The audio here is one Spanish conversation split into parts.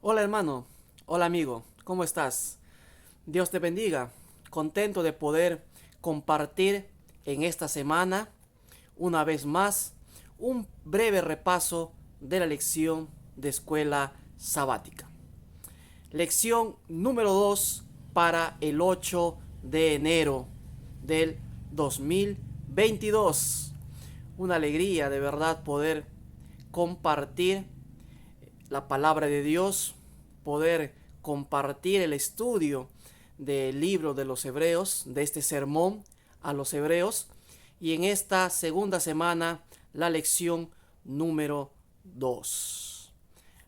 Hola hermano, hola amigo, ¿cómo estás? Dios te bendiga. Contento de poder compartir en esta semana, una vez más, un breve repaso de la lección de escuela sabática. Lección número 2 para el 8 de enero del 2022. Una alegría de verdad poder compartir la palabra de Dios, poder compartir el estudio del libro de los Hebreos, de este sermón a los Hebreos, y en esta segunda semana la lección número 2.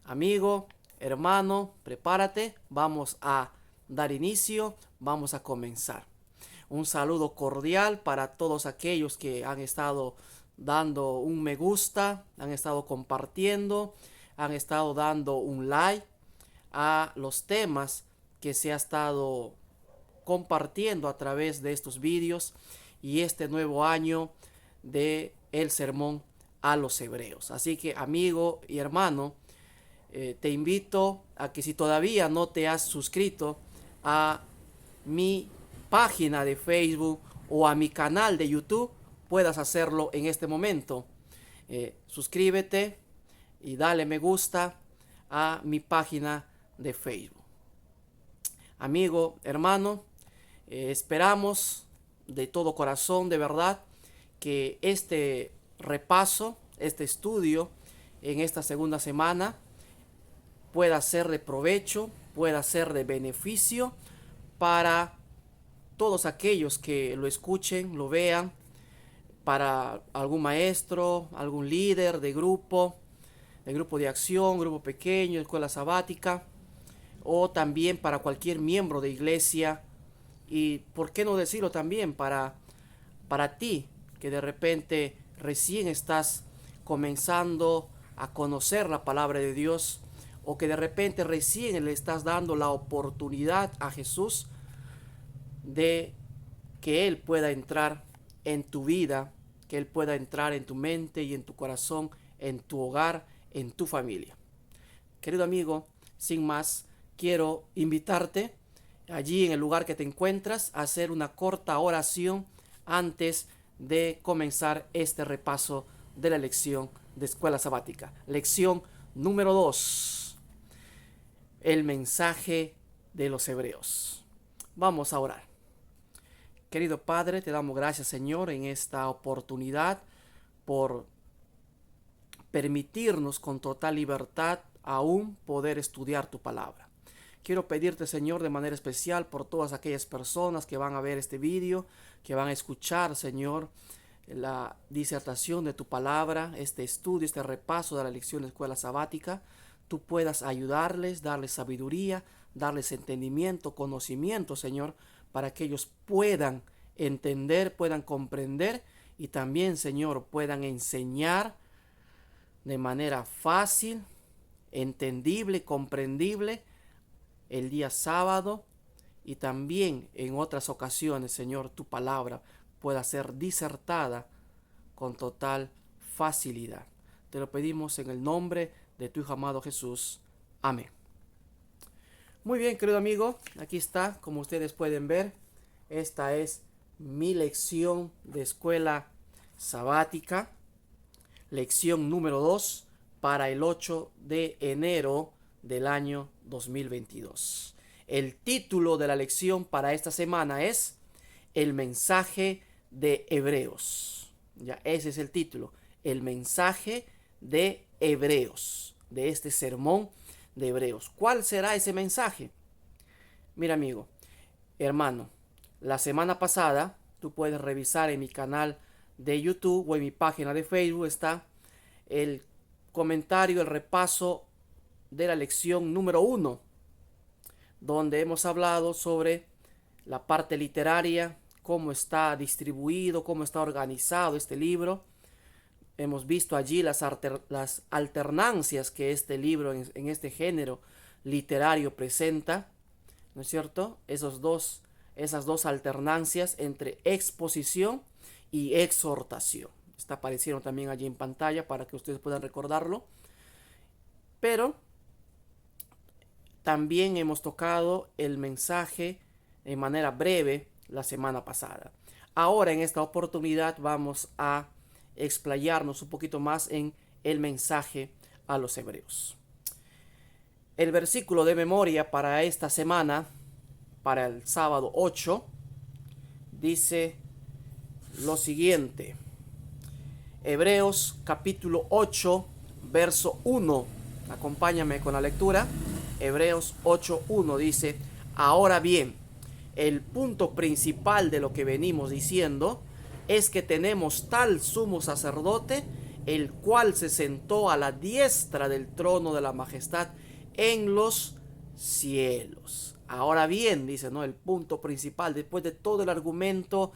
Amigo, hermano, prepárate, vamos a dar inicio, vamos a comenzar. Un saludo cordial para todos aquellos que han estado dando un me gusta, han estado compartiendo, han estado dando un like a los temas que se ha estado compartiendo a través de estos vídeos y este nuevo año de el sermón a los hebreos. Así que amigo y hermano, te invito a que si todavía no te has suscrito a mi página de Facebook o a mi canal de YouTube, puedas hacerlo en este momento. Suscríbete y dale me gusta a mi página de Facebook. Amigo, hermano, esperamos de todo corazón, de verdad, que este repaso, este estudio en esta segunda semana pueda ser de provecho, pueda ser de beneficio para todos aquellos que lo escuchen, lo vean, para algún maestro, algún líder de grupo de acción, grupo pequeño, escuela sabática, o también para cualquier miembro de iglesia, y por qué no decirlo también para ti que de repente recién estás comenzando a conocer la palabra de Dios, o que de repente recién le estás dando la oportunidad a Jesús de que Él pueda entrar en tu vida, que Él pueda entrar en tu mente y en tu corazón, en tu hogar, en tu familia. Querido amigo, sin más, quiero invitarte allí en el lugar que te encuentras a hacer una corta oración antes de comenzar este repaso de la lección de escuela sabática. Lección número 2. El mensaje de los hebreos. Vamos a orar. Querido Padre, te damos gracias, Señor, en esta oportunidad por permitirnos con total libertad aún poder estudiar tu palabra. Quiero pedirte, Señor, de manera especial por todas aquellas personas que van a ver este vídeo, que van a escuchar, Señor, la disertación de tu palabra, este estudio, este repaso de la lección de escuela sabática. Tú puedas ayudarles, darles sabiduría, darles entendimiento, conocimiento, Señor, para que ellos puedan entender, puedan comprender y también, Señor, puedan enseñar de manera fácil, entendible, comprendible el día sábado, y también en otras ocasiones, Señor, tu palabra pueda ser disertada con total facilidad. Te lo pedimos en el nombre de tu Hijo amado Jesús. Amén. Muy bien, querido amigo, aquí está, como ustedes pueden ver, esta es mi lección de escuela sabática, lección número 2 para el 8 de enero del año 2022. El título de la lección para esta semana es El mensaje de Hebreos. Ya, ese es el título, el mensaje de Hebreos, de este sermón de Hebreos. ¿Cuál será ese mensaje? Mira, amigo, hermano, la semana pasada, tú puedes revisar en mi canal de YouTube o en mi página de Facebook, está el comentario, el repaso de la lección número 1, donde hemos hablado sobre la parte literaria, cómo está distribuido, cómo está organizado este libro. Hemos visto allí las alternancias que este libro en este género literario presenta, ¿no es cierto? Esas dos alternancias entre exposición y exhortación. Está apareciendo también allí en pantalla para que ustedes puedan recordarlo. Pero también hemos tocado el mensaje de manera breve la semana pasada. Ahora en esta oportunidad vamos a explayarnos un poquito más en el mensaje a los hebreos. El versículo de memoria para esta semana, para el sábado 8, dice lo siguiente. Hebreos capítulo 8, verso 1. Acompáñame con la lectura. Hebreos 8:1 dice: ahora bien, el punto principal de lo que venimos diciendo es que tenemos tal sumo sacerdote, el cual se sentó a la diestra del trono de la majestad en los cielos. Ahora bien, dice, ¿no? El punto principal, después de todo el argumento,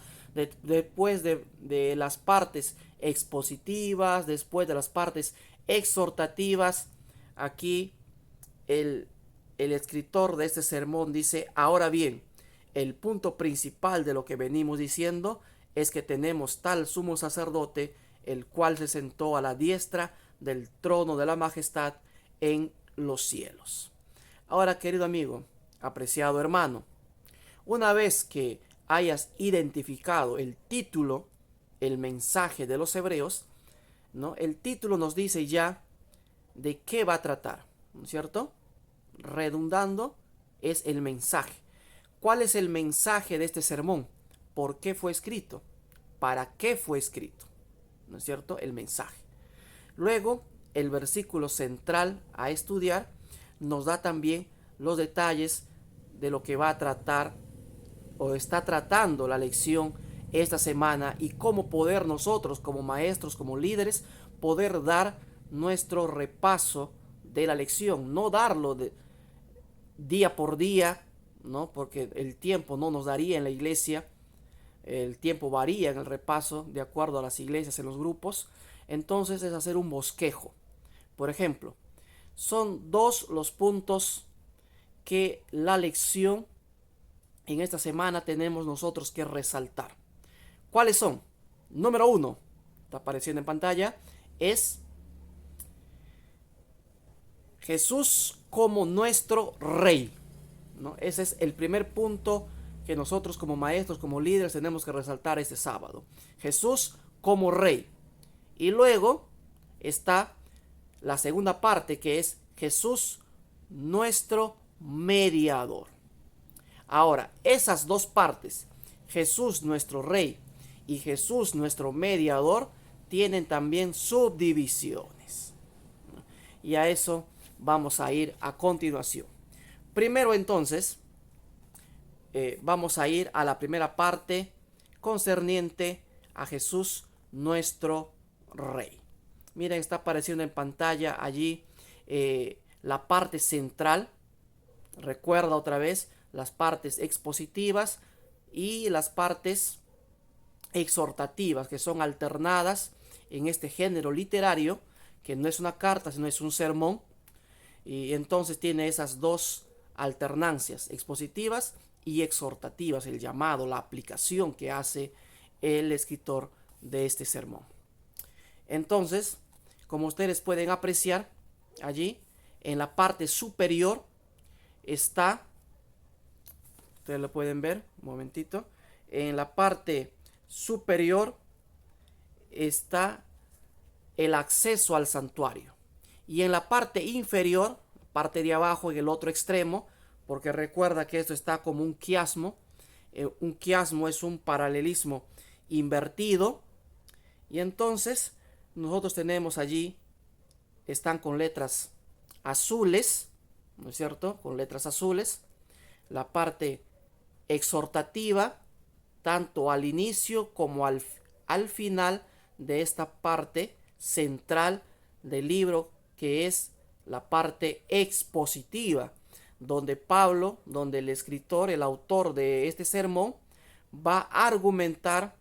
después de las partes expositivas, después de las partes exhortativas, aquí el escritor de este sermón dice: ahora bien, el punto principal de lo que venimos diciendo es que tenemos tal sumo sacerdote, el cual se sentó a la diestra del trono de la majestad en los cielos. Ahora, querido amigo, apreciado hermano, una vez que hayas identificado el título, el mensaje de los hebreos, ¿no? El título nos dice ya de qué va a tratar, ¿no es cierto? Redundando, es el mensaje. ¿Cuál es el mensaje de este sermón? ¿Por qué fue escrito? ¿Para qué fue escrito? ¿No es cierto? El mensaje. Luego, el versículo central a estudiar nos da también los detalles de lo que va a tratar o está tratando la lección esta semana y cómo poder nosotros como maestros, como líderes, poder dar nuestro repaso de la lección, no darlo día por día, ¿no? Porque el tiempo no nos daría en la iglesia, el tiempo varía en el repaso de acuerdo a las iglesias en los grupos. Entonces es hacer un bosquejo. Por ejemplo, son dos los puntos que la lección en esta semana tenemos nosotros que resaltar. ¿Cuáles son? Número 1, está apareciendo en pantalla, es Jesús como nuestro rey, ¿no? Ese es el primer punto que nosotros como maestros, como líderes tenemos que resaltar este sábado. Jesús como rey. Y luego está la segunda parte, que es Jesús nuestro mediador. Ahora, esas dos partes, Jesús nuestro rey y Jesús nuestro mediador, tienen también subdivisiones. Y a eso vamos a ir a continuación. Primero entonces, vamos a ir a la primera parte concerniente a Jesús nuestro rey. Miren, está apareciendo en pantalla allí la parte central. Recuerda otra vez las partes expositivas y las partes exhortativas, que son alternadas en este género literario, que no es una carta, sino es un sermón. Y entonces tiene esas dos alternancias, expositivas y exhortativas, el llamado, la aplicación que hace el escritor de este sermón. Entonces, como ustedes pueden apreciar, allí en la parte superior está, ustedes lo pueden ver, un momentito, en la parte superior está el acceso al santuario. Y en la parte inferior, parte de abajo, en el otro extremo, porque recuerda que esto está como un quiasmo. Un quiasmo es un paralelismo invertido. Y entonces nosotros tenemos allí, están con letras azules, ¿no es cierto? Con letras azules, la parte exhortativa, tanto al inicio como al final de esta parte central del libro, que es la parte expositiva, donde Pablo, donde el escritor, el autor de este sermón, va a argumentar,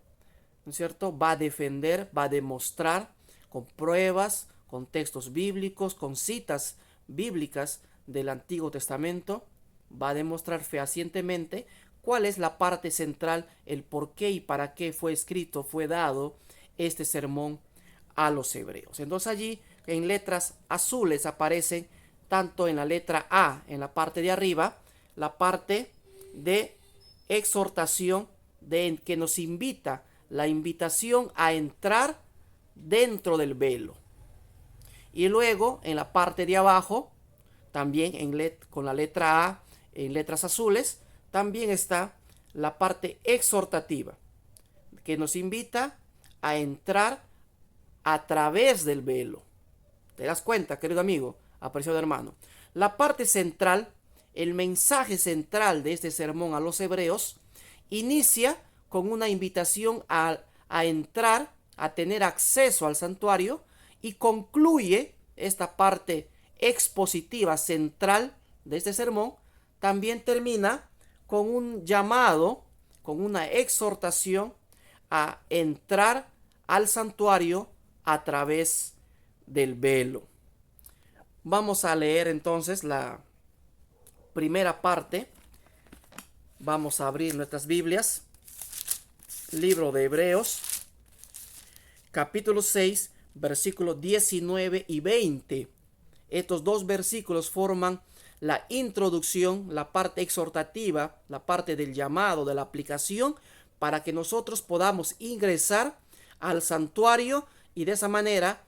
¿no es cierto? Va a defender, va a demostrar con pruebas, con textos bíblicos, con citas bíblicas del Antiguo Testamento, va a demostrar fehacientemente cuál es la parte central, el por qué y para qué fue escrito, fue dado este sermón a los hebreos. Entonces allí en letras azules aparecen tanto en la letra A, en la parte de arriba, la parte de exhortación que nos invita, la invitación a entrar dentro del velo. Y luego en la parte de abajo, también con la letra A en letras azules, también está la parte exhortativa, que nos invita a entrar a través del velo. ¿Te das cuenta, querido amigo, apreciado hermano? La parte central, el mensaje central de este sermón a los hebreos, inicia con una invitación a entrar, a tener acceso al santuario, y concluye esta parte expositiva central de este sermón, también termina con un llamado, con una exhortación a entrar al santuario a través del velo. Vamos a leer entonces la primera parte. Vamos a abrir nuestras Biblias. Libro de Hebreos, capítulo 6, versículos 19 y 20. Estos dos versículos forman la introducción, la parte exhortativa, la parte del llamado, de la aplicación, para que nosotros podamos ingresar al santuario y de esa manera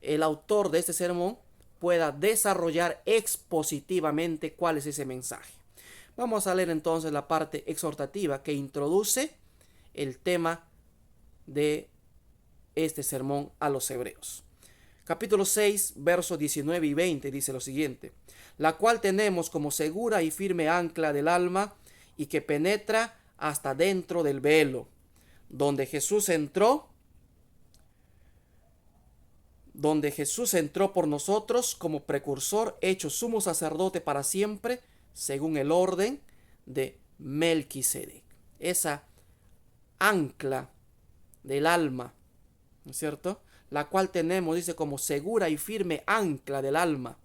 el autor de este sermón pueda desarrollar expositivamente cuál es ese mensaje. Vamos a leer entonces la parte exhortativa que introduce el tema de este sermón a los hebreos. Capítulo 6, versos 19 y 20 dice lo siguiente: la cual tenemos como segura y firme ancla del alma y que penetra hasta dentro del velo, donde Jesús entró por nosotros como precursor, hecho sumo sacerdote para siempre, según el orden de Melquisedec. Esa ancla del alma, ¿no es cierto?, la cual tenemos, dice, como segura y firme ancla del alma.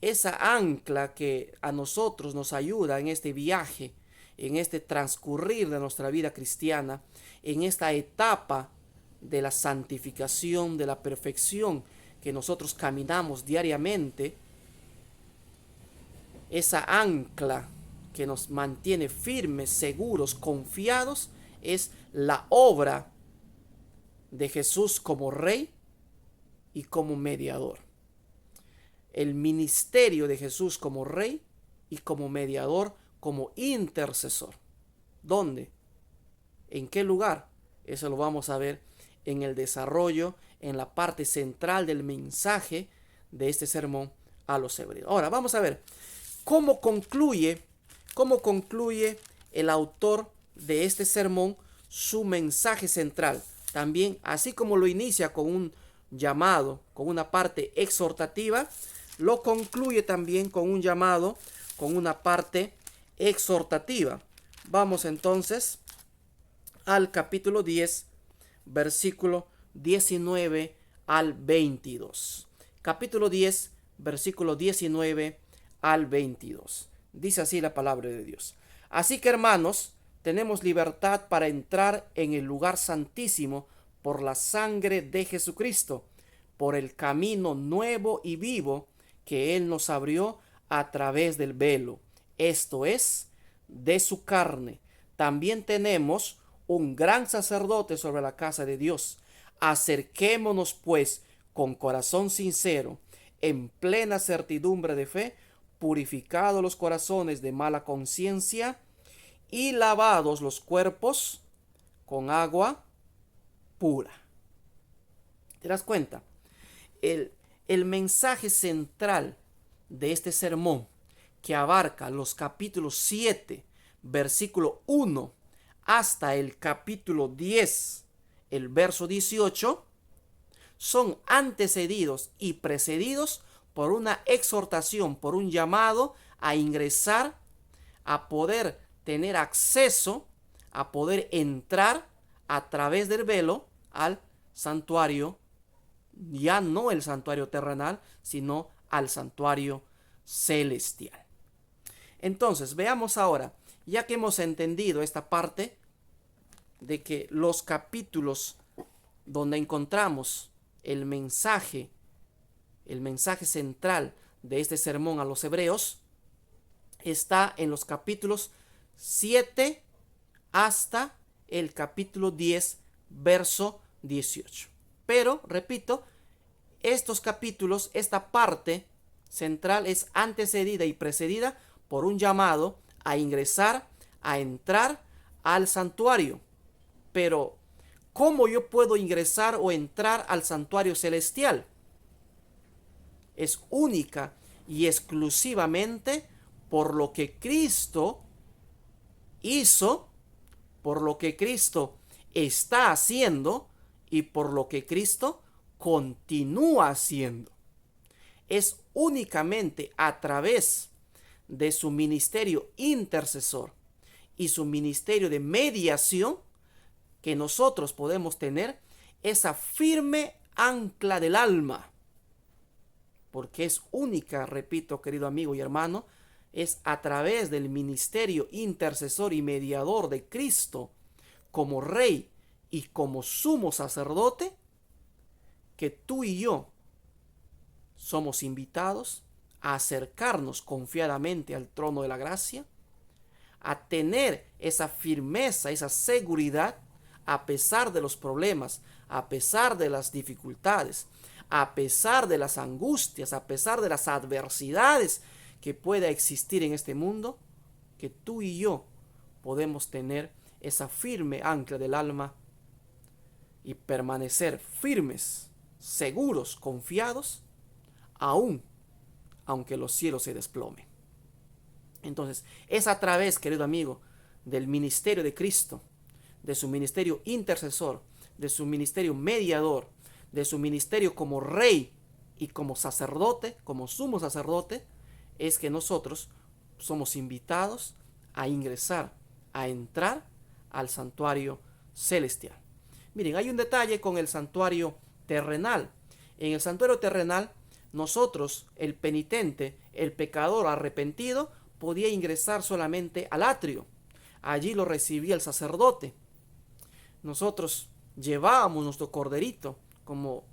Esa ancla que a nosotros nos ayuda en este viaje, en este transcurrir de nuestra vida cristiana, en esta etapa de la santificación, de la perfección que nosotros caminamos diariamente. Esa ancla que nos mantiene firmes, seguros, confiados, es la obra de Jesús como Rey y como mediador. El ministerio de Jesús como Rey y como mediador, como intercesor. ¿Dónde? ¿En qué lugar? Eso lo vamos a ver en el desarrollo, en la parte central del mensaje de este sermón a los hebreos. Ahora vamos a ver cómo concluye el autor de este sermón su mensaje central. También, así como lo inicia con un llamado, con una parte exhortativa, lo concluye también con un llamado, con una parte exhortativa. Vamos entonces al capítulo 10, versículo 19 al 22. Capítulo 10, versículo 19 al 22. Dice así la palabra de Dios: así que, hermanos, tenemos libertad para entrar en el lugar santísimo por la sangre de Jesucristo, por el camino nuevo y vivo que Él nos abrió a través del velo, esto es, de su carne. También tenemos un gran sacerdote sobre la casa de Dios. Acerquémonos pues con corazón sincero, en plena certidumbre de fe, purificados los corazones de mala conciencia y lavados los cuerpos con agua pura. ¿Te das cuenta? El mensaje central de este sermón, que abarca los capítulos 7, versículo 1, hasta el capítulo 10, el verso 18, son antecedidos y precedidos por una exhortación, por un llamado a ingresar, a poder tener acceso, a poder entrar a través del velo al santuario, ya no el santuario terrenal, sino al santuario celestial. Entonces, veamos ahora, ya que hemos entendido esta parte de que los capítulos donde encontramos el mensaje el mensaje central de este sermón a los hebreos está en los capítulos 7 hasta el capítulo 10, verso 18. Pero, repito, estos capítulos, esta parte central es antecedida y precedida por un llamado a ingresar, a entrar al santuario. Pero, ¿cómo yo puedo ingresar o entrar al santuario celestial? Es única y exclusivamente por lo que Cristo hizo, por lo que Cristo está haciendo y por lo que Cristo continúa haciendo. Es únicamente a través de su ministerio intercesor y su ministerio de mediación que nosotros podemos tener esa firme ancla del alma. Porque es única, repito, querido amigo y hermano, es a través del ministerio intercesor y mediador de Cristo como Rey y como sumo sacerdote que tú y yo somos invitados a acercarnos confiadamente al trono de la gracia, a tener esa firmeza, esa seguridad, a pesar de los problemas, a pesar de las dificultades, a pesar de las angustias, a pesar de las adversidades que pueda existir en este mundo, que tú y yo podemos tener esa firme ancla del alma y permanecer firmes, seguros, confiados, aunque los cielos se desplomen. Entonces, es a través, querido amigo, del ministerio de Cristo, de su ministerio intercesor, de su ministerio mediador, de su ministerio como Rey y como sacerdote, como sumo sacerdote, es que nosotros somos invitados a ingresar, a entrar al santuario celestial. Miren, hay un detalle con el santuario terrenal. En el santuario terrenal, nosotros, el penitente, el pecador arrepentido, podía ingresar solamente al atrio. Allí lo recibía el sacerdote. Nosotros llevábamos nuestro corderito como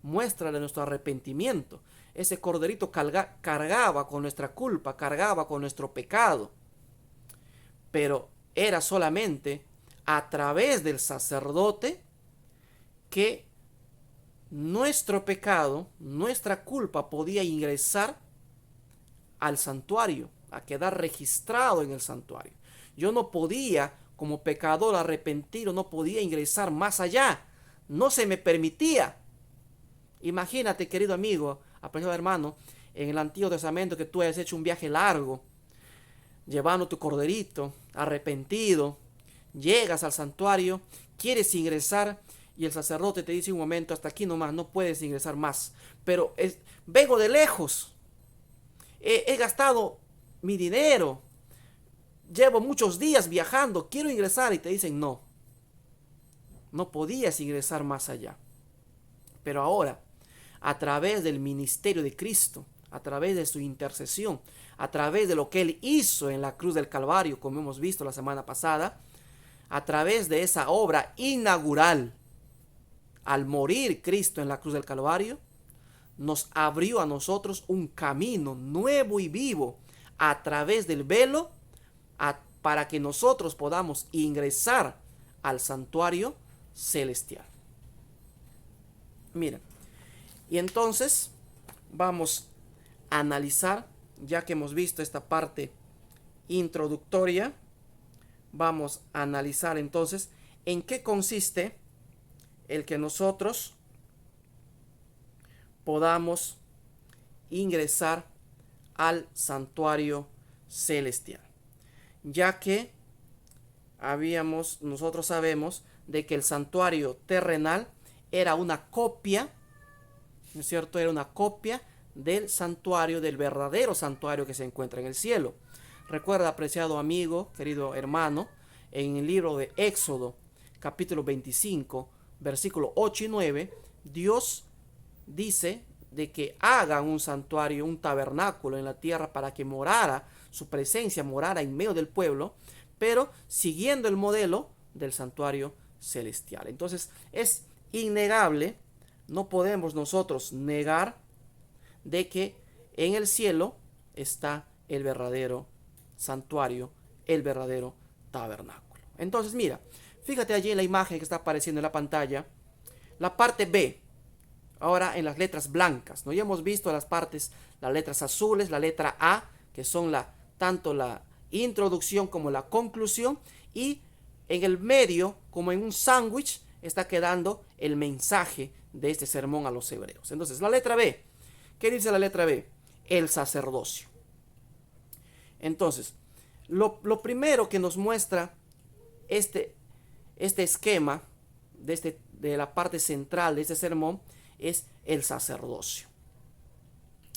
muestra de nuestro arrepentimiento. Ese corderito cargaba con nuestra culpa, cargaba con nuestro pecado. Pero era solamente a través del sacerdote que nuestro pecado, nuestra culpa podía ingresar al santuario, a quedar registrado en el santuario. Yo no podía, como pecador arrepentido, no podía ingresar más allá. No se me permitía. Imagínate, querido amigo, apreciado hermano, en el Antiguo Testamento que tú hayas hecho un viaje largo, llevando tu corderito, arrepentido, llegas al santuario, quieres ingresar y el sacerdote te dice un momento, hasta aquí nomás, no puedes ingresar más. Pero vengo de lejos, he gastado mi dinero, llevo muchos días viajando, quiero ingresar y te dicen no, no podías ingresar más allá. Pero ahora, a través del ministerio de Cristo, a través de su intercesión, a través de lo que Él hizo en la cruz del Calvario, como hemos visto la semana pasada, a través de esa obra inaugural, al morir Cristo en la cruz del Calvario, nos abrió a nosotros un camino nuevo y vivo a través del velo para que nosotros podamos ingresar al santuario celestial. Miren, y entonces vamos a analizar, ya que hemos visto esta parte introductoria, vamos a analizar entonces en qué consiste el que nosotros podamos ingresar al santuario celestial, ya que nosotros sabemos de que el santuario terrenal era una copia, ¿no es cierto? Era una copia del santuario, del verdadero santuario que se encuentra en el cielo. Recuerda, apreciado amigo, querido hermano, en el libro de Éxodo, capítulo 25, versículos 8 y 9, Dios dice de que hagan un santuario, un tabernáculo en la tierra para que morara, su presencia morara en medio del pueblo, pero siguiendo el modelo del santuario celestial. Entonces es innegable, no podemos nosotros negar de que en el cielo está el verdadero santuario, el verdadero tabernáculo. Entonces mira, fíjate allí en la imagen que está apareciendo en la pantalla, la parte B, ahora en las letras blancas, ¿no? Ya hemos visto las partes, las letras azules, la letra A, que son tanto la introducción como la conclusión, y en el medio, como en un sándwich, está quedando el mensaje de este sermón a los hebreos. Entonces, la letra B, ¿qué dice la letra B? El sacerdocio. Entonces, lo primero que nos muestra este esquema de la parte central de este sermón es el sacerdocio,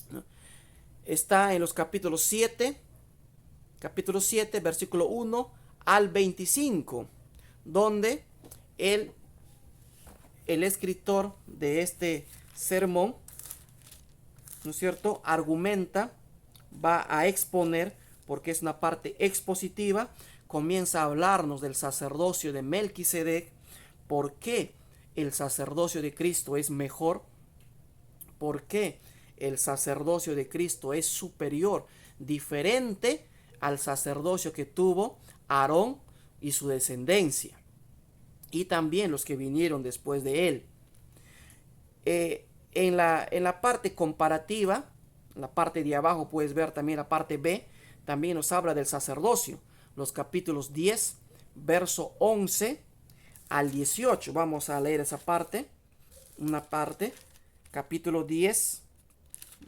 ¿no? Está en los capítulos 7, versículo 1 al 25, donde el escritor de este sermón, ¿no es cierto?, argumenta, va a exponer, porque es una parte expositiva, comienza a hablarnos del sacerdocio de Melquisedec, por qué el sacerdocio de Cristo es mejor, por qué el sacerdocio de Cristo es superior, diferente al sacerdocio que tuvo Aarón y su descendencia, y también los que vinieron después de él. En la parte comparativa, en la parte de abajo puedes ver también la parte B, también nos habla del sacerdocio, los capítulos 10, verso 11 al 18. Vamos a leer esa parte, una parte, capítulo 10,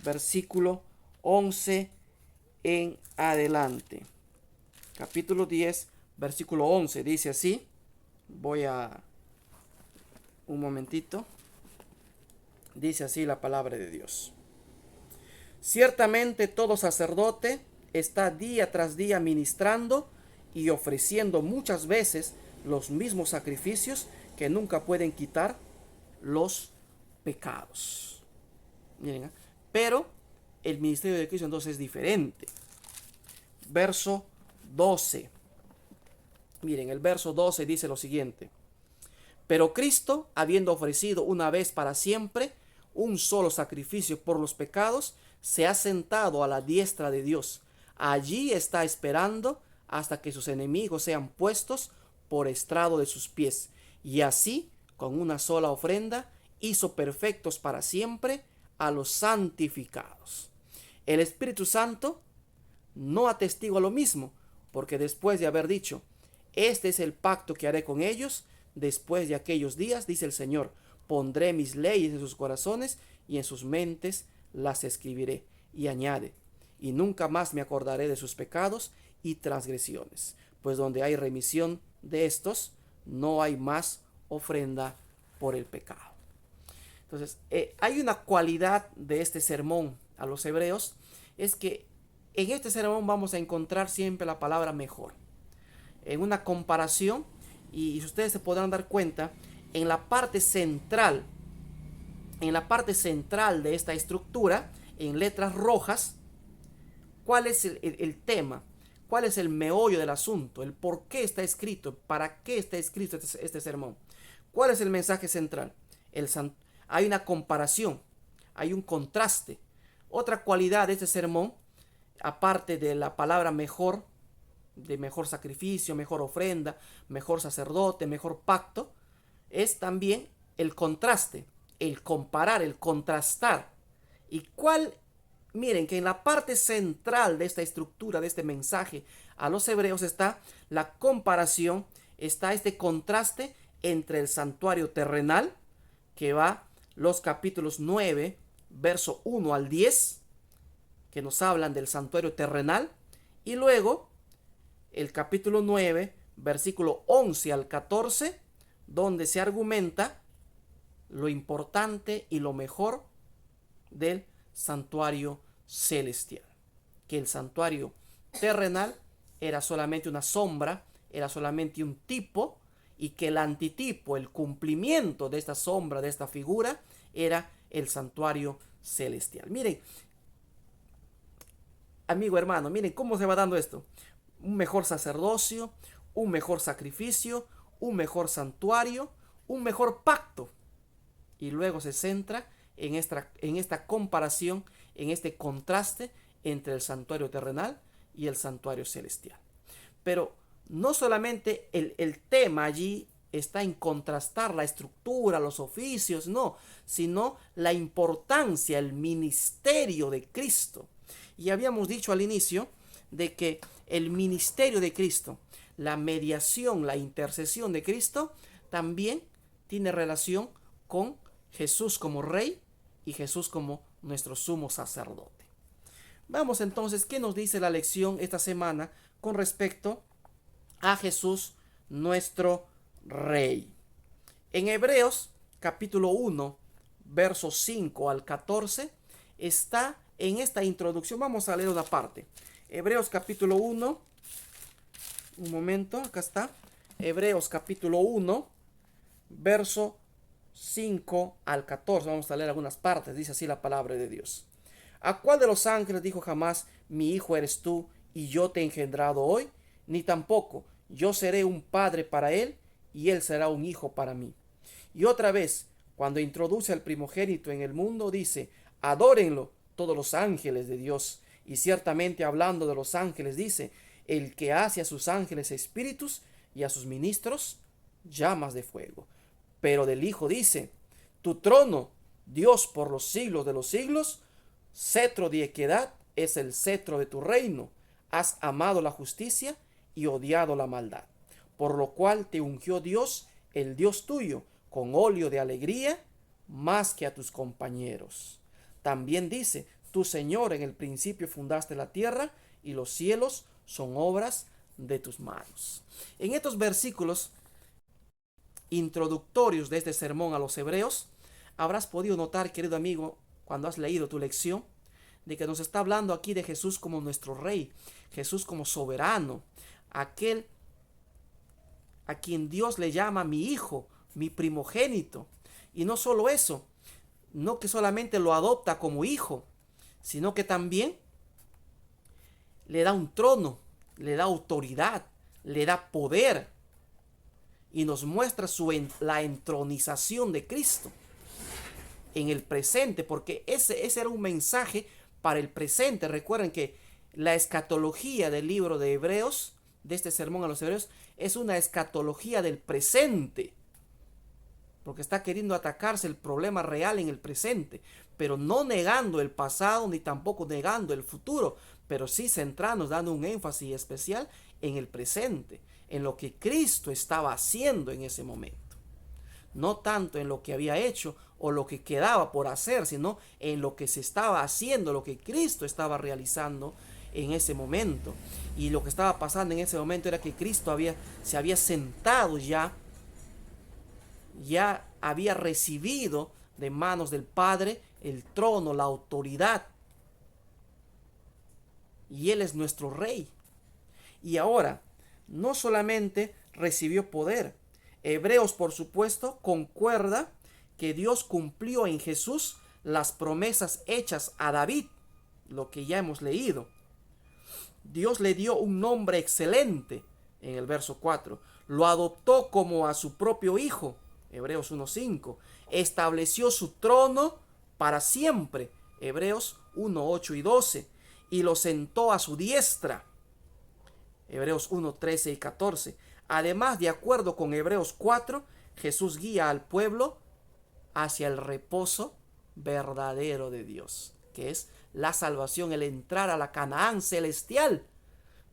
versículo 11 en adelante. Capítulo 10, versículo 11, dice así. Voy a un momentito. Dice así la palabra de Dios. Ciertamente todo sacerdote está día tras día ministrando y ofreciendo muchas veces los mismos sacrificios que nunca pueden quitar los pecados. Miren, pero el ministerio de Cristo entonces es diferente. Verso 12. Miren, el verso 12 dice lo siguiente. Pero Cristo, habiendo ofrecido una vez para siempre un solo sacrificio por los pecados, se ha sentado a la diestra de Dios. Allí está esperando hasta que sus enemigos sean puestos por estrado de sus pies. Y así, con una sola ofrenda, hizo perfectos para siempre a los santificados. El Espíritu Santo no atestigua lo mismo, porque después de haber dicho, este es el pacto que haré con ellos, después de aquellos días, dice el Señor, pondré mis leyes en sus corazones y en sus mentes las escribiré. Y añade, y nunca más me acordaré de sus pecados y transgresiones, pues donde hay remisión de estos, no hay más ofrenda por el pecado. Entonces, hay una cualidad de este sermón a los hebreos, es que en este sermón vamos a encontrar siempre la palabra mejor. En una comparación, y ustedes se podrán dar cuenta, en la parte central de esta estructura, en letras rojas, ¿cuál es el tema? ¿Cuál es el meollo del asunto? El por qué está escrito, para qué está escrito este sermón. ¿Cuál es el mensaje central? Hay una comparación, hay un contraste. Otra cualidad de este sermón, aparte de la palabra mejor, de mejor sacrificio, mejor ofrenda, mejor sacerdote, mejor pacto, es también el contraste, el comparar, el contrastar. ¿Y cuál? Miren que en la parte central de esta estructura, de este mensaje a los hebreos, está la comparación, está este contraste entre el santuario terrenal, que va los capítulos 9, verso 1 al 10, que nos hablan del santuario terrenal, y luego el capítulo 9, versículo 11 al 14, donde se argumenta lo importante y lo mejor del santuario celestial, que el santuario terrenal era solamente una sombra, era solamente un tipo, y que el antitipo, el cumplimiento de esta sombra, de esta figura, era el santuario celestial. Miren, amigo, hermano, miren cómo se va dando esto. Un mejor sacerdocio, un mejor sacrificio, un mejor santuario, un mejor pacto. Y luego se centra en esta comparación en este contraste entre el santuario terrenal y el santuario celestial. Pero no solamente el tema allí está en contrastar la estructura, los oficios, no, sino la importancia, el ministerio de Cristo. Y habíamos dicho al inicio de que el ministerio de Cristo, la mediación, la intercesión de Cristo, también tiene relación con Jesús como Rey y Jesús como nuestro sumo sacerdote. Vamos entonces, ¿qué nos dice la lección esta semana con respecto a Jesús, nuestro Rey? En Hebreos capítulo 1, versos 5 al 14, está en esta introducción. Vamos a leer una parte. Hebreos capítulo 1, un momento, acá está. Hebreos capítulo 1, verso 5 al 14. Vamos a leer algunas partes. Dice así la palabra de Dios. ¿A cuál de los ángeles dijo jamás, mi hijo eres tú y yo te he engendrado hoy? Ni tampoco, yo seré un padre para él y él será un hijo para mí. Y otra vez, cuando introduce al primogénito en el mundo, dice, adórenlo todos los ángeles de Dios. Y ciertamente hablando de los ángeles, dice, el que hace a sus ángeles espíritus y a sus ministros llamas de fuego. Pero del Hijo dice, tu trono, Dios por los siglos de los siglos, cetro de equidad es el cetro de tu reino. Has amado la justicia y odiado la maldad. Por lo cual te ungió Dios, el Dios tuyo, con óleo de alegría, más que a tus compañeros. También dice, tu Señor en el principio fundaste la tierra y los cielos son obras de tus manos. En estos versículos introductorios de este sermón a los hebreos, habrás podido notar, querido amigo, cuando has leído tu lección, de que nos está hablando aquí de Jesús como nuestro Rey, Jesús como soberano, aquel a quien Dios le llama mi hijo, mi primogénito. Y no solo eso, no que solamente lo adopta como hijo, sino que también le da un trono, le da autoridad, le da poder y nos muestra la entronización de Cristo en el presente, porque ese era un mensaje para el presente. Recuerden que la escatología del libro de Hebreos, de este sermón a los hebreos, es una escatología del presente, porque está queriendo atacarse el problema real en el presente, pero no negando el pasado ni tampoco negando el futuro, pero sí centrarnos, dando un énfasis especial en el presente, en lo que Cristo estaba haciendo en ese momento. No tanto en lo que había hecho o lo que quedaba por hacer, sino en lo que se estaba haciendo, lo que Cristo estaba realizando en ese momento. Y lo que estaba pasando en ese momento era que Cristo se había sentado ya había recibido de manos del Padre el trono, la autoridad. Y Él es nuestro Rey. Y ahora, no solamente recibió poder. Hebreos, por supuesto, concuerda que Dios cumplió en Jesús las promesas hechas a David, lo que ya hemos leído. Dios le dio un nombre excelente en el verso 4. Lo adoptó como a su propio hijo, Hebreos 1:5. Estableció su trono para siempre, Hebreos 1:8 y 12. Y lo sentó a su diestra, Hebreos 1:13 y 14. Además, de acuerdo con Hebreos 4, Jesús guía al pueblo hacia el reposo verdadero de Dios, que es la salvación, el entrar a la Canaán celestial.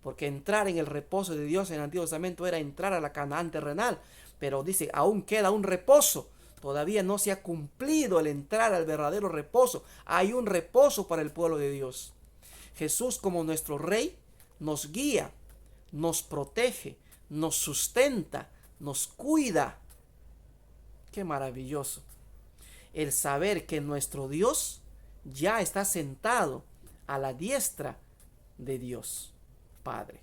Porque entrar en el reposo de Dios en el Antiguo Testamento era entrar a la Canaán terrenal. Pero dice, aún queda un reposo. Todavía no se ha cumplido el entrar al verdadero reposo. Hay un reposo para el pueblo de Dios. Jesús, como nuestro Rey, nos guía, nos protege, nos sustenta, nos cuida. Qué maravilloso el saber que nuestro Dios ya está sentado a la diestra de Dios Padre.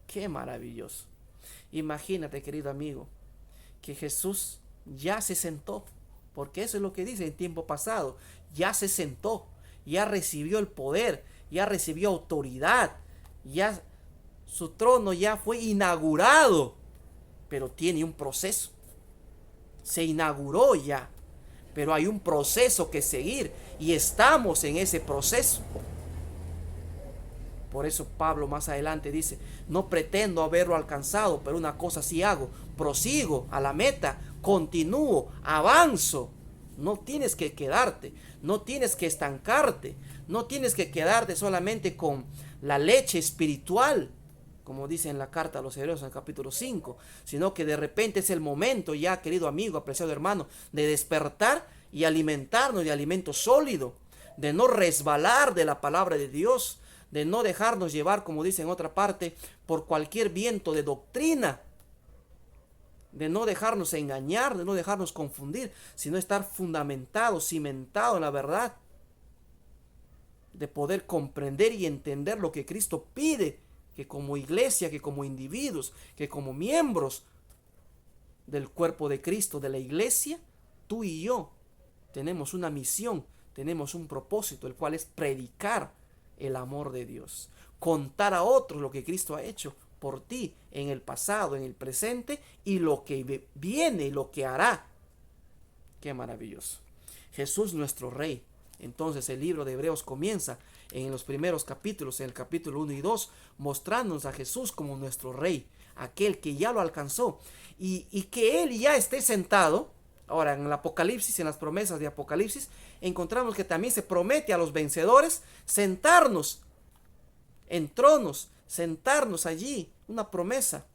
Qué maravilloso. Imagínate, querido amigo, que Jesús ya se sentó, porque eso es lo que dice en tiempo pasado. Ya se sentó, ya recibió el poder, ya recibió autoridad, ya su trono ya fue inaugurado, pero tiene un proceso. Se inauguró ya, pero hay un proceso que seguir y estamos en ese proceso. Por eso Pablo más adelante dice, no pretendo haberlo alcanzado, pero una cosa sí hago, prosigo a la meta, continúo, avanzo. No tienes que quedarte, no tienes que estancarte, no tienes que quedarte solamente con la leche espiritual, como dice en la carta a los Hebreos en el capítulo 5, sino que de repente es el momento ya, querido amigo, apreciado hermano, de despertar y alimentarnos de alimento sólido, de no resbalar de la palabra de Dios, de no dejarnos llevar, como dice en otra parte, por cualquier viento de doctrina, de no dejarnos engañar, de no dejarnos confundir, sino estar fundamentado, cimentado en la verdad, de poder comprender y entender lo que Cristo pide, que como iglesia, que como individuos, que como miembros del cuerpo de Cristo, de la iglesia, tú y yo tenemos una misión, tenemos un propósito, el cual es predicar el amor de Dios, contar a otros lo que Cristo ha hecho por ti en el pasado, en el presente y lo que viene, lo que hará. Qué maravilloso. Jesús nuestro Rey. Entonces el libro de Hebreos comienza en los primeros capítulos, en el capítulo 1 y 2, mostrándonos a Jesús como nuestro Rey, aquel que ya lo alcanzó y que Él ya esté sentado. Ahora en el Apocalipsis, en las promesas de Apocalipsis, encontramos que también se promete a los vencedores sentarnos en tronos, sentarnos allí, una promesa.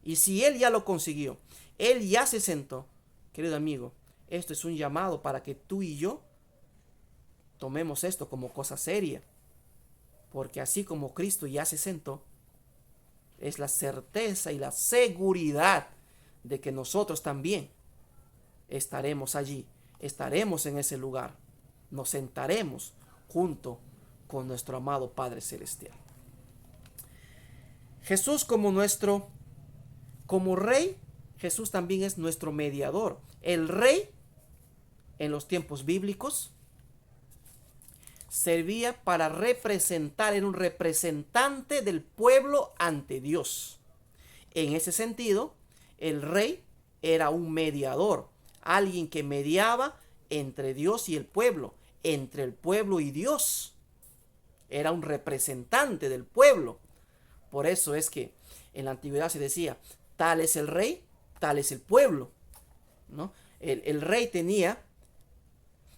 Y si Él ya lo consiguió, Él ya se sentó, querido amigo, esto es un llamado para que tú y yo tomemos esto como cosa seria, porque así como Cristo ya se sentó, es la certeza y la seguridad de que nosotros también estaremos allí, estaremos en ese lugar, nos sentaremos junto con nuestro amado Padre Celestial. Jesús como Rey, Jesús también es nuestro mediador. El Rey, en los tiempos bíblicos, servía para representar, era un representante del pueblo ante Dios. En ese sentido, el Rey era un mediador, alguien que mediaba entre Dios y el pueblo, entre el pueblo y Dios. Era un representante del pueblo. Por eso es que en la antigüedad se decía, tal es el rey, tal es el pueblo, ¿no? El rey tenía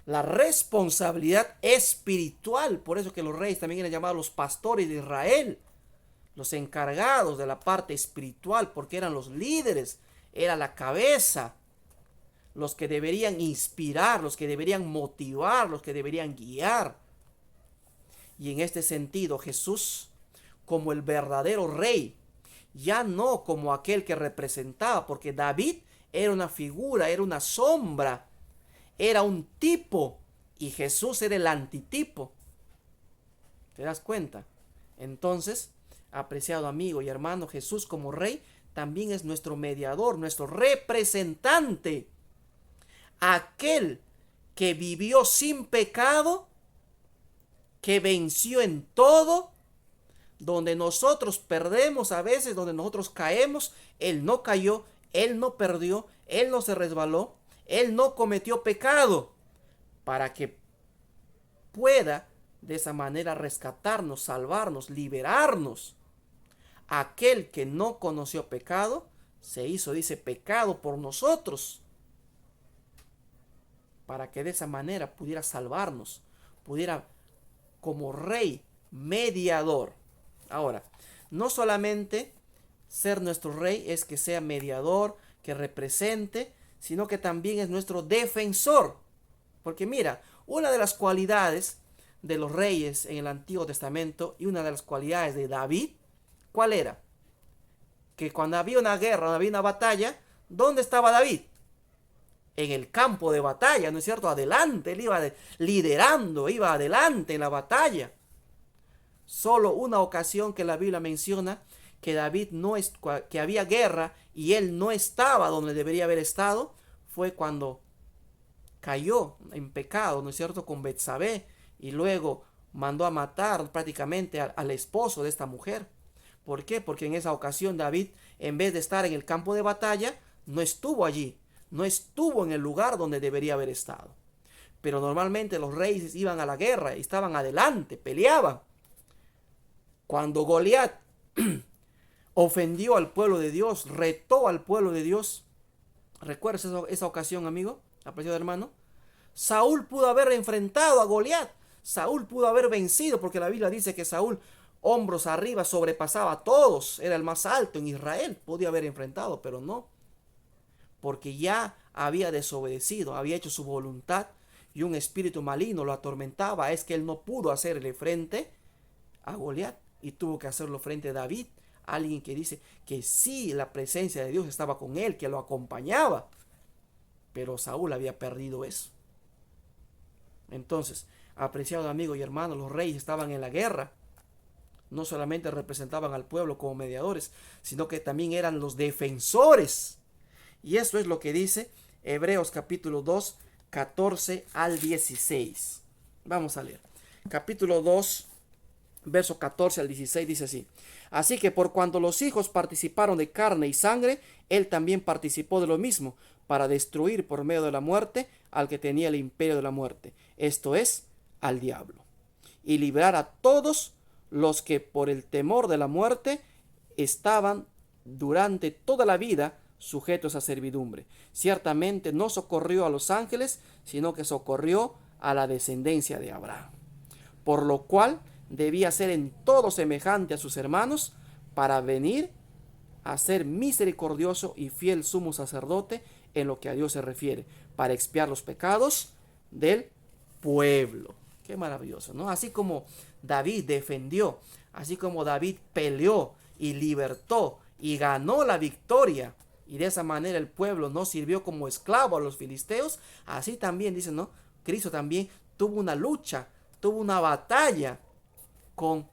la responsabilidad espiritual, por eso que los reyes también eran llamados los pastores de Israel, los encargados de la parte espiritual, porque eran los líderes, era la cabeza, los que deberían inspirar, los que deberían motivar, los que deberían guiar. Y en este sentido Jesús, como el verdadero rey, ya no como aquel que representaba, porque David era una figura, era una sombra, era un tipo, y Jesús era el antitipo. ¿Te das cuenta? Entonces, apreciado amigo y hermano, Jesús como rey también es nuestro mediador, nuestro representante, aquel que vivió sin pecado, que venció en todo. Donde nosotros perdemos a veces, donde nosotros caemos, Él no cayó, Él no perdió, Él no se resbaló, Él no cometió pecado, para que pueda de esa manera rescatarnos, salvarnos, liberarnos. Aquel que no conoció pecado, se hizo, dice, pecado por nosotros, para que de esa manera pudiera salvarnos, pudiera como rey mediador. Ahora, no solamente ser nuestro rey es que sea mediador, que represente, sino que también es nuestro defensor. Porque mira, una de las cualidades de los reyes en el Antiguo Testamento y una de las cualidades de David, ¿cuál era? Que cuando había una guerra, cuando había una batalla, ¿dónde estaba David? En el campo de batalla, ¿no es cierto? Adelante, él iba liderando, iba adelante en la batalla. Solo una ocasión que la Biblia menciona que David que había guerra y él no estaba donde debería haber estado, fue cuando cayó en pecado, ¿no es cierto?, con Betsabé, y luego mandó a matar prácticamente al esposo de esta mujer. ¿Por qué? Porque en esa ocasión David, en vez de estar en el campo de batalla, no estuvo allí, no estuvo en el lugar donde debería haber estado. Pero normalmente los reyes iban a la guerra y estaban adelante, peleaban. Cuando Goliat ofendió al pueblo de Dios, retó al pueblo de Dios, ¿recuerdas esa ocasión, amigo, apreciado hermano? Saúl pudo haber enfrentado a Goliat, Saúl pudo haber vencido, porque la Biblia dice que Saúl, hombros arriba, sobrepasaba a todos, era el más alto en Israel, podía haber enfrentado, pero no, porque ya había desobedecido, había hecho su voluntad y un espíritu maligno lo atormentaba. Es que él no pudo hacerle frente a Goliat y tuvo que hacerlo frente a David, alguien que dice que sí, la presencia de Dios estaba con él, que lo acompañaba, pero Saúl había perdido eso. Entonces, apreciado amigo y hermano, los reyes estaban en la guerra. No solamente representaban al pueblo como mediadores, sino que también eran los defensores. Y eso es lo que dice Hebreos capítulo 2, 14 al 16. Vamos a leer. Capítulo 2, verso 14 al 16 dice así: así que por cuanto los hijos participaron de carne y sangre, él también participó de lo mismo, para destruir por medio de la muerte al que tenía el imperio de la muerte, esto es, al diablo, y librar a todos los que por el temor de la muerte estaban durante toda la vida sujetos a servidumbre. Ciertamente no socorrió a los ángeles, sino que socorrió a la descendencia de Abraham, por lo cual debía ser en todo semejante a sus hermanos, para venir a ser misericordioso y fiel sumo sacerdote en lo que a Dios se refiere, para expiar los pecados del pueblo. Qué maravilloso, ¿no? Así como David defendió, así como David peleó y libertó y ganó la victoria, y de esa manera el pueblo no sirvió como esclavo a los filisteos, así también dice, ¿no? Cristo también tuvo una lucha, tuvo una batalla con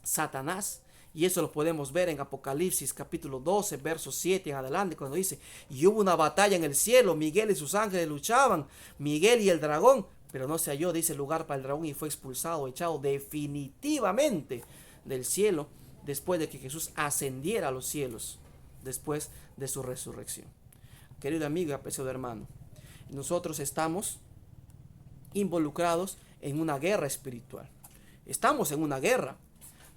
Satanás. Y eso lo podemos ver en Apocalipsis capítulo 12, verso 7 en adelante, cuando dice: y hubo una batalla en el cielo, Miguel y sus ángeles luchaban, Miguel y el dragón, pero no se halló, dice, lugar para el dragón, y fue expulsado, echado definitivamente del cielo, después de que Jesús ascendiera a los cielos, después de su resurrección. Querido amigo y apreciado hermano, nosotros estamos involucrados en una guerra espiritual. Estamos en una guerra.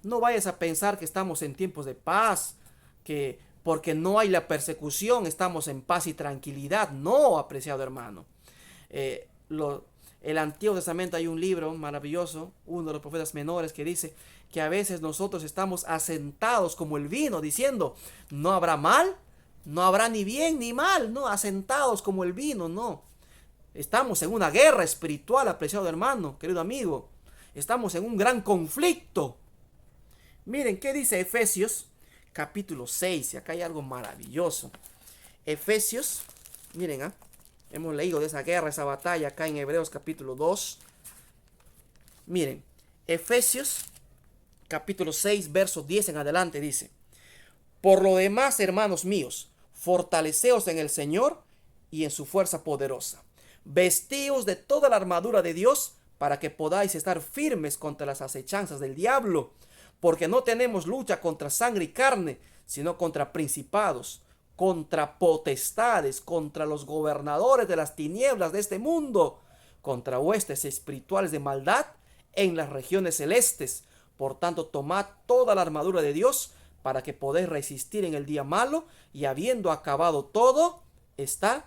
No vayas a pensar que estamos en tiempos de paz, que porque no hay la persecución estamos en paz y tranquilidad. No, apreciado hermano. El Antiguo Testamento hay un libro maravilloso, uno de los profetas menores, que dice que a veces nosotros estamos asentados como el vino, diciendo: no habrá mal, no habrá ni bien ni mal, no, asentados como el vino, no. Estamos en una guerra espiritual, apreciado hermano, querido amigo. Estamos en un gran conflicto. Miren, ¿qué dice Efesios capítulo 6? Y acá hay algo maravilloso. Efesios, miren, hemos leído de esa guerra, esa batalla acá en Hebreos capítulo 2. Miren, Efesios capítulo 6, verso 10 en adelante dice: por lo demás, hermanos míos, fortaleceos en el Señor y en su fuerza poderosa. Vestíos de toda la armadura de Dios, para que podáis estar firmes contra las acechanzas del diablo. Porque no tenemos lucha contra sangre y carne, sino contra principados, contra potestades, contra los gobernadores de las tinieblas de este mundo, contra huestes espirituales de maldad en las regiones celestes. Por tanto, tomad toda la armadura de Dios, para que podáis resistir en el día malo, y habiendo acabado todo, estar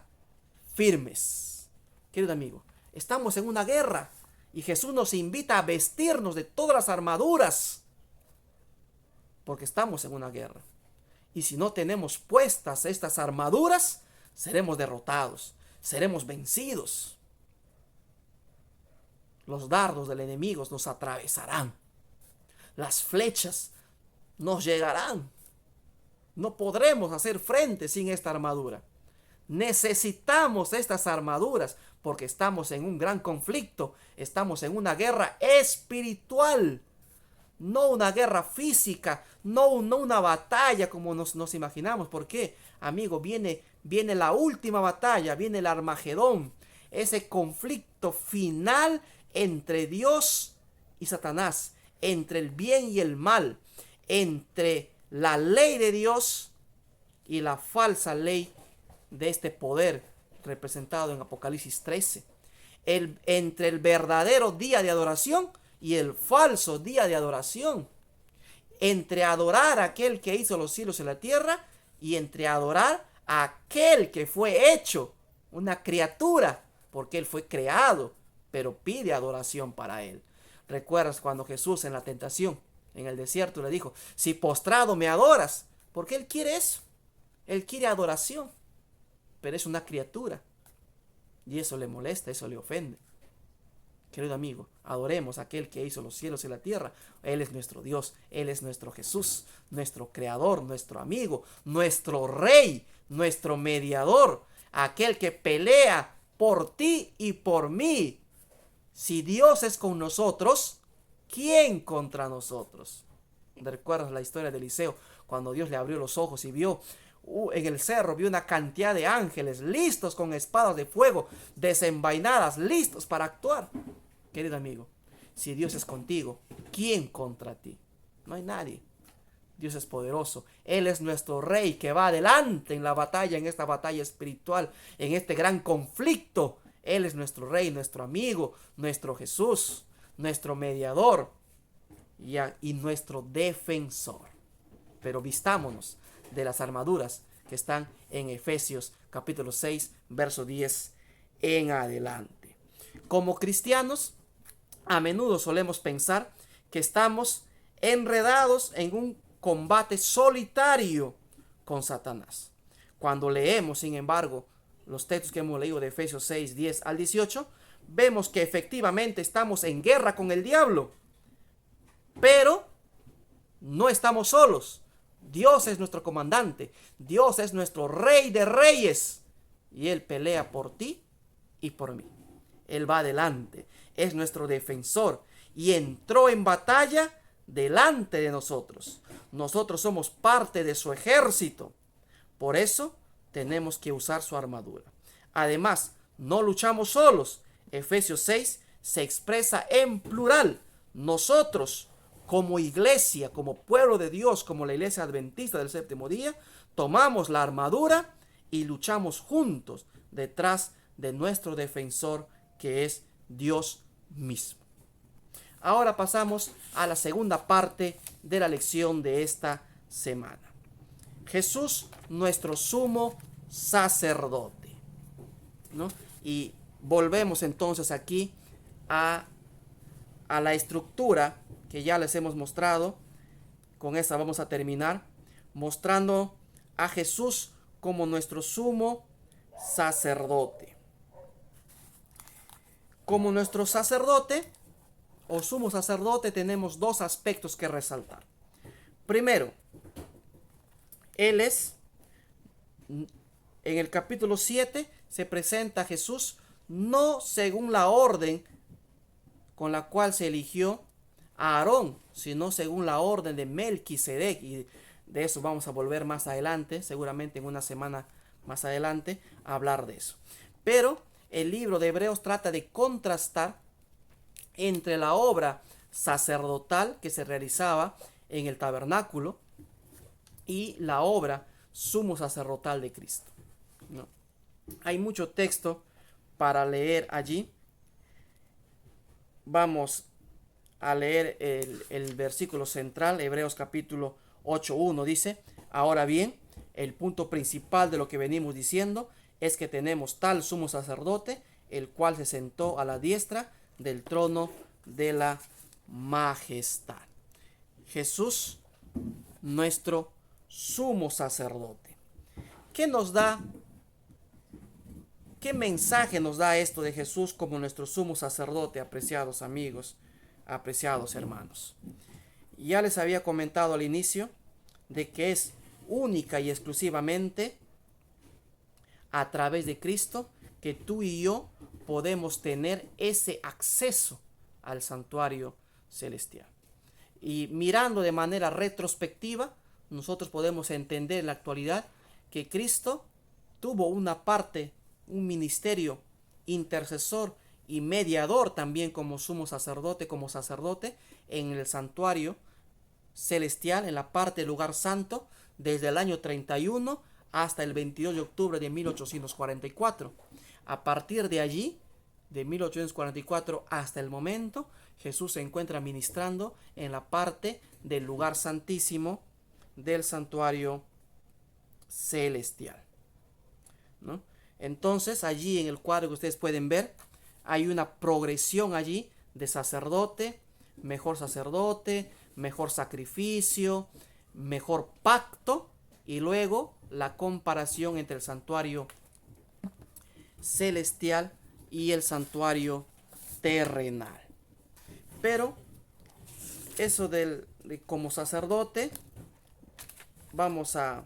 firmes. Querido amigo, estamos en una guerra, y Jesús nos invita a vestirnos de todas las armaduras, porque estamos en una guerra. Y si no tenemos puestas estas armaduras, seremos derrotados, seremos vencidos. Los dardos del enemigo nos atravesarán, las flechas nos llegarán. No podremos hacer frente sin esta armadura. Necesitamos estas armaduras porque estamos en un gran conflicto, estamos en una guerra espiritual. No una guerra física, no una batalla como nos imaginamos. ¿Por qué? Amigo, viene la última batalla, viene el Armagedón, ese conflicto final entre Dios y Satanás, entre el bien y el mal, entre la ley de Dios y la falsa ley de este poder representado en Apocalipsis 13. Entre el verdadero día de adoración y el falso día de adoración. Entre adorar a aquel que hizo los cielos y la tierra y entre adorar a aquel que fue hecho una criatura, porque él fue creado, pero pide adoración para él. ¿Recuerdas cuando Jesús en la tentación, en el desierto, le dijo, si postrado me adoras? Porque él quiere eso. Él quiere adoración, pero es una criatura. Y eso le molesta, eso le ofende. Querido amigo, adoremos a aquel que hizo los cielos y la tierra. Él es nuestro Dios, Él es nuestro Jesús, nuestro Creador, nuestro amigo, nuestro Rey, nuestro mediador, aquel que pelea por ti y por mí. Si Dios es con nosotros, ¿quién contra nosotros? ¿Recuerdas la historia de Eliseo? Cuando Dios le abrió los ojos y vio en el cerro, vio una cantidad de ángeles listos con espadas de fuego, desenvainadas, listos para actuar. Querido amigo, si Dios es contigo, ¿quién contra ti? No hay nadie. Dios es poderoso. Él es nuestro Rey que va adelante en la batalla, en esta batalla espiritual, en este gran conflicto. Él es nuestro Rey, nuestro amigo, nuestro Jesús, nuestro mediador y nuestro defensor. Pero vistámonos de las armaduras que están en Efesios capítulo 6, verso 10 en adelante. Como cristianos, a menudo solemos pensar que estamos enredados en un combate solitario con Satanás. Cuando leemos, sin embargo, los textos que hemos leído de Efesios 6, 10 al 18, vemos que efectivamente estamos en guerra con el diablo. Pero no estamos solos. Dios es nuestro comandante. Dios es nuestro Rey de Reyes. Y Él pelea por ti y por mí. Él va adelante. Es nuestro defensor. Y entró en batalla delante de nosotros. Nosotros somos parte de su ejército. Por eso tenemos que usar su armadura. Además, no luchamos solos. Efesios 6 se expresa en plural. Nosotros, como iglesia, como pueblo de Dios, como la iglesia adventista del séptimo día, tomamos la armadura y luchamos juntos detrás de nuestro defensor, que es Dios mismo. Ahora pasamos a la segunda parte de la lección de esta semana. Jesús, nuestro sumo sacerdote, ¿no? Y volvemos entonces aquí a la estructura que ya les hemos mostrado. Con esta vamos a terminar mostrando a Jesús como nuestro sumo sacerdote. Como nuestro sacerdote o sumo sacerdote tenemos dos aspectos que resaltar. Primero, Él es, en el capítulo 7 se presenta a Jesús no según la orden con la cual se eligió a Aarón, sino según la orden de Melquisedec, y de eso vamos a volver más adelante, seguramente en una semana más adelante, a hablar de eso. Pero el libro de Hebreos trata de contrastar entre la obra sacerdotal que se realizaba en el tabernáculo y la obra sumo sacerdotal de Cristo, ¿no? Hay mucho texto para leer allí. Vamos a leer el versículo central, Hebreos capítulo 8:1 dice: ahora bien, el punto principal de lo que venimos diciendo es que tenemos tal sumo sacerdote, el cual se sentó a la diestra del trono de la majestad. Jesús, nuestro sumo sacerdote. ¿Qué nos da? ¿Qué mensaje nos da esto de Jesús como nuestro sumo sacerdote, apreciados amigos, apreciados hermanos? Ya les había comentado al inicio de que es única y exclusivamente a través de Cristo que tú y yo podemos tener ese acceso al santuario celestial. Y mirando de manera retrospectiva, nosotros podemos entender en la actualidad que Cristo tuvo una parte, un ministerio intercesor y mediador también como sumo sacerdote, como sacerdote en el santuario celestial, en la parte del lugar santo, desde el año 31 hasta el 22 de octubre de 1844. A partir de allí, de 1844 hasta el momento, Jesús se encuentra ministrando en la parte del lugar santísimo del santuario celestial, ¿no? Entonces, allí en el cuadro que ustedes pueden ver, hay una progresión allí de sacerdote, mejor sacrificio, mejor pacto, y luego la comparación entre el santuario celestial y el santuario terrenal. Pero eso de como sacerdote vamos a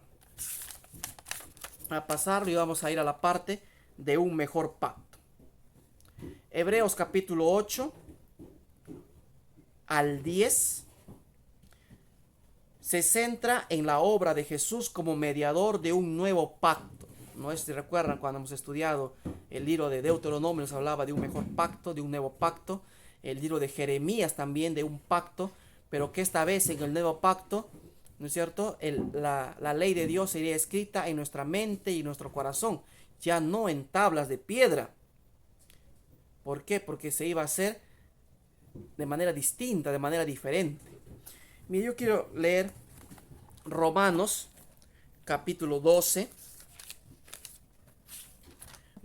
pasarlo y vamos a ir a la parte de un mejor pacto. Hebreos capítulo 8 al 10 se centra en la obra de Jesús como mediador de un nuevo pacto. No es si recuerdan cuando hemos estudiado el libro de Deuteronomio, nos hablaba de un mejor pacto, de un nuevo pacto. El libro de Jeremías también de un pacto, pero que esta vez en el nuevo pacto, ¿no es cierto? La ley de Dios sería escrita en nuestra mente y nuestro corazón, ya no en tablas de piedra. ¿Por qué? Porque se iba a hacer de manera distinta, de manera diferente. Mira, yo quiero leer Romanos capítulo 12.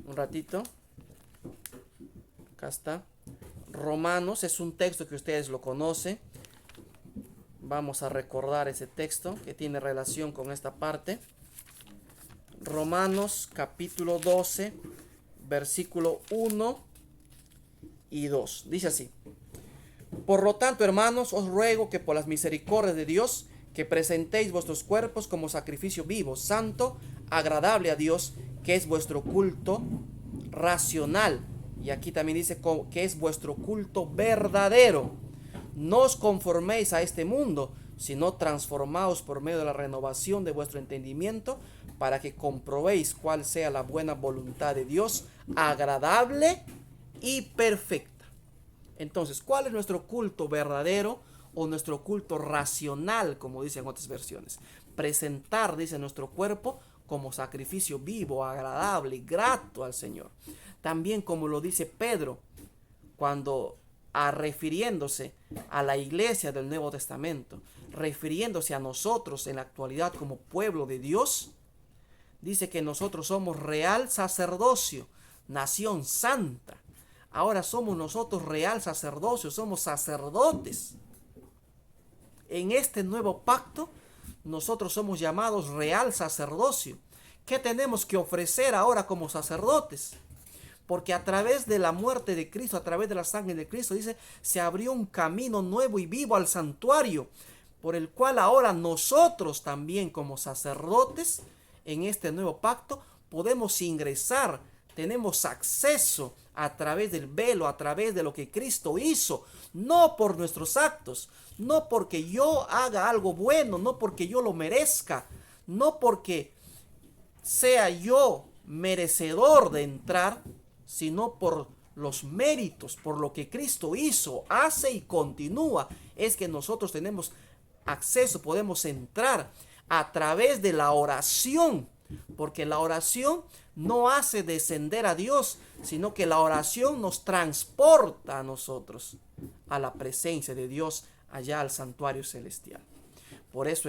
Un ratito. Acá está. Romanos es un texto que ustedes lo conocen. Vamos a recordar ese texto que tiene relación con esta parte. Romanos capítulo 12, versículo 1 y 2. Dice así: por lo tanto, hermanos, os ruego que por las misericordias de Dios, que presentéis vuestros cuerpos como sacrificio vivo, santo, agradable a Dios, que es vuestro culto racional. Y aquí también dice que es vuestro culto verdadero. No os conforméis a este mundo, sino transformaos por medio de la renovación de vuestro entendimiento, para que comprobéis cuál sea la buena voluntad de Dios, agradable y perfecta. Entonces, ¿cuál es nuestro culto verdadero o nuestro culto racional, como dicen otras versiones? Presentar, dice, nuestro cuerpo como sacrificio vivo, agradable y grato al Señor. También como lo dice Pedro, cuando refiriéndose a la iglesia del Nuevo Testamento, refiriéndose a nosotros en la actualidad como pueblo de Dios, dice que nosotros somos real sacerdocio, nación santa. Ahora somos nosotros real sacerdocio, somos sacerdotes. En este nuevo pacto, nosotros somos llamados real sacerdocio. ¿Qué tenemos que ofrecer ahora como sacerdotes? Porque a través de la muerte de Cristo, a través de la sangre de Cristo, dice, se abrió un camino nuevo y vivo al santuario, por el cual ahora nosotros también como sacerdotes, en este nuevo pacto, podemos ingresar, tenemos acceso a través del velo, a través de lo que Cristo hizo, no por nuestros actos, no porque yo haga algo bueno, no porque yo lo merezca, no porque sea yo merecedor de entrar, sino por los méritos, por lo que Cristo hizo, hace y continúa, es que nosotros tenemos acceso, podemos entrar a través de la oración, porque la oración no hace descender a Dios, sino que la oración nos transporta a nosotros a la presencia de Dios, allá al santuario celestial. Por eso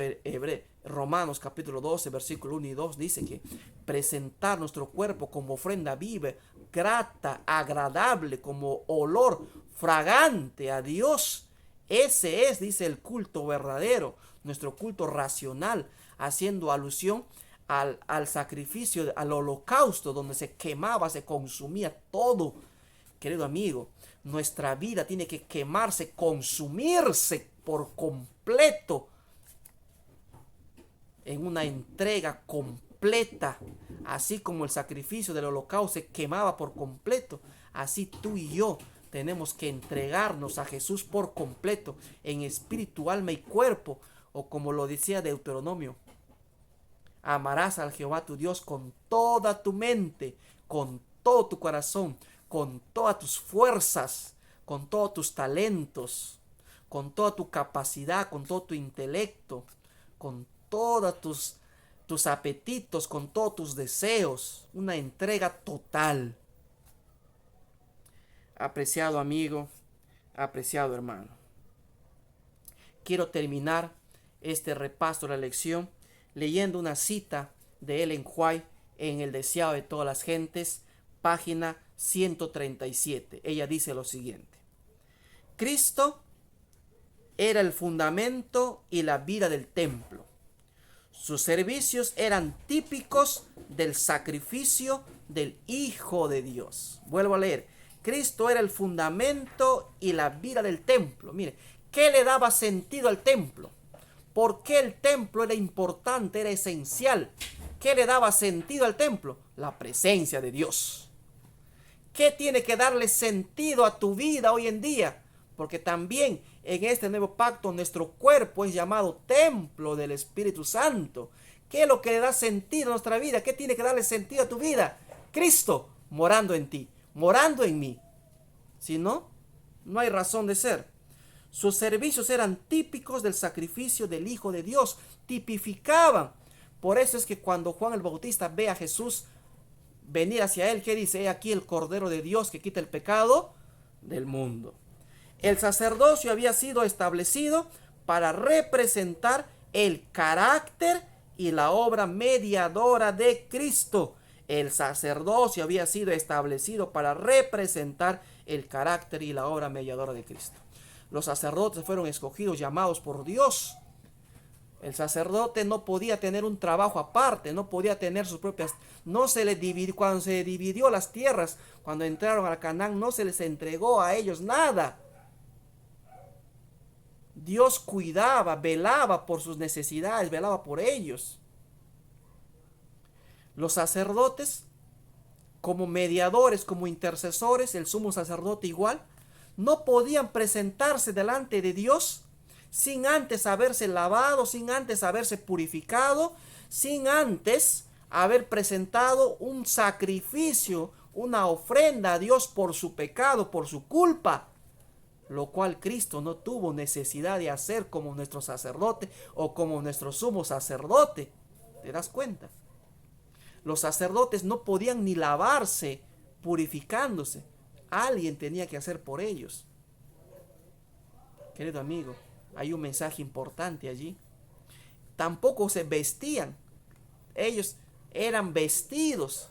Romanos capítulo 12, versículo 1 y 2 dice que presentar nuestro cuerpo como ofrenda viva, grata, agradable, como olor fragante a Dios. Ese es, dice, el culto verdadero, nuestro culto racional, haciendo alusión al sacrificio, al holocausto, donde se quemaba, se consumía todo. Querido amigo, nuestra vida tiene que quemarse, consumirse por completo, en una entrega completa. Así como el sacrificio del holocausto se quemaba por completo, así tú y yo tenemos que entregarnos a Jesús por completo, en espíritu, alma y cuerpo, o como lo decía Deuteronomio: amarás al Jehová tu Dios con toda tu mente, con todo tu corazón, con todas tus fuerzas, con todos tus talentos, con toda tu capacidad, con todo tu intelecto, con todas tus tus apetitos, con todos tus deseos, una entrega total. Apreciado amigo, apreciado hermano, quiero terminar este repaso de la lección leyendo una cita de Ellen White en El deseado de todas las gentes, página 137. Ella dice lo siguiente: Cristo era el fundamento y la vida del templo. Sus servicios eran típicos del sacrificio del Hijo de Dios. Vuelvo a leer. Cristo era el fundamento y la vida del templo. Mire, ¿qué le daba sentido al templo? ¿Por qué el templo era importante, era esencial? ¿Qué le daba sentido al templo? La presencia de Dios. ¿Qué tiene que darle sentido a tu vida hoy en día? Porque también en este nuevo pacto nuestro cuerpo es llamado templo del Espíritu Santo. ¿Qué es lo que le da sentido a nuestra vida? ¿Qué tiene que darle sentido a tu vida? Cristo morando en ti, morando en mí. Si no, no hay razón de ser. Sus servicios eran típicos del sacrificio del Hijo de Dios, tipificaban. Por eso es que cuando Juan el Bautista ve a Jesús venir hacia él, ¿qué dice? He aquí el Cordero de Dios que quita el pecado del mundo. El sacerdocio había sido establecido para representar el carácter y la obra mediadora de Cristo. El sacerdocio había sido establecido para representar el carácter y la obra mediadora de Cristo. Los sacerdotes fueron escogidos, llamados por Dios. El sacerdote no podía tener un trabajo aparte, no podía tener sus propias, no se les dividió, cuando se dividió las tierras, cuando entraron a Canaán, no se les entregó a ellos nada. Dios cuidaba, velaba por sus necesidades, velaba por ellos. Los sacerdotes, como mediadores, como intercesores, el sumo sacerdote igual, no podían presentarse delante de Dios sin antes haberse lavado, sin antes haberse purificado, sin antes haber presentado un sacrificio, una ofrenda a Dios por su pecado, por su culpa, lo cual Cristo no tuvo necesidad de hacer como nuestro sacerdote o como nuestro sumo sacerdote. ¿Te das cuenta? Los sacerdotes no podían ni lavarse purificándose. Alguien tenía que hacer por ellos. Querido amigo, hay un mensaje importante allí. Tampoco se vestían. Ellos eran vestidos.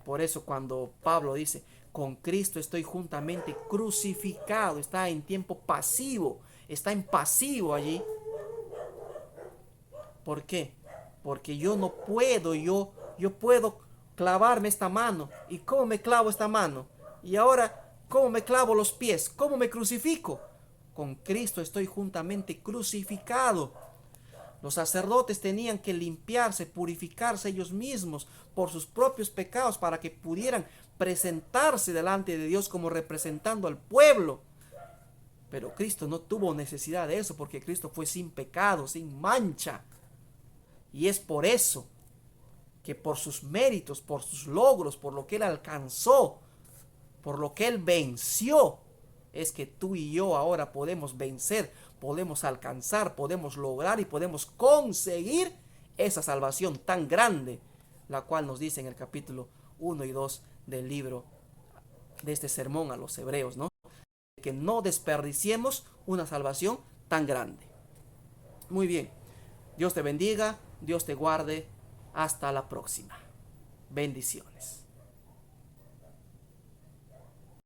Por eso cuando Pablo dice, con Cristo estoy juntamente crucificado, está en tiempo pasivo, está en pasivo allí. ¿Por qué? Porque yo no puedo, yo puedo clavarme esta mano. ¿Y cómo me clavo esta mano? Y ahora, ¿cómo me clavo los pies? ¿Cómo me crucifico? Con Cristo estoy juntamente crucificado. Los sacerdotes tenían que limpiarse, purificarse ellos mismos por sus propios pecados para que pudieran presentarse delante de Dios como representando al pueblo. Pero Cristo no tuvo necesidad de eso porque Cristo fue sin pecado, sin mancha. Y es por eso que por sus méritos, por sus logros, por lo que Él alcanzó, por lo que Él venció, es que tú y yo ahora podemos vencer, podemos alcanzar, podemos lograr y podemos conseguir esa salvación tan grande, la cual nos dice en el capítulo 1 y 2 del libro de este sermón a los hebreos, ¿no? Que no desperdiciemos una salvación tan grande. Muy bien, Dios te bendiga, Dios te guarde, hasta la próxima. Bendiciones.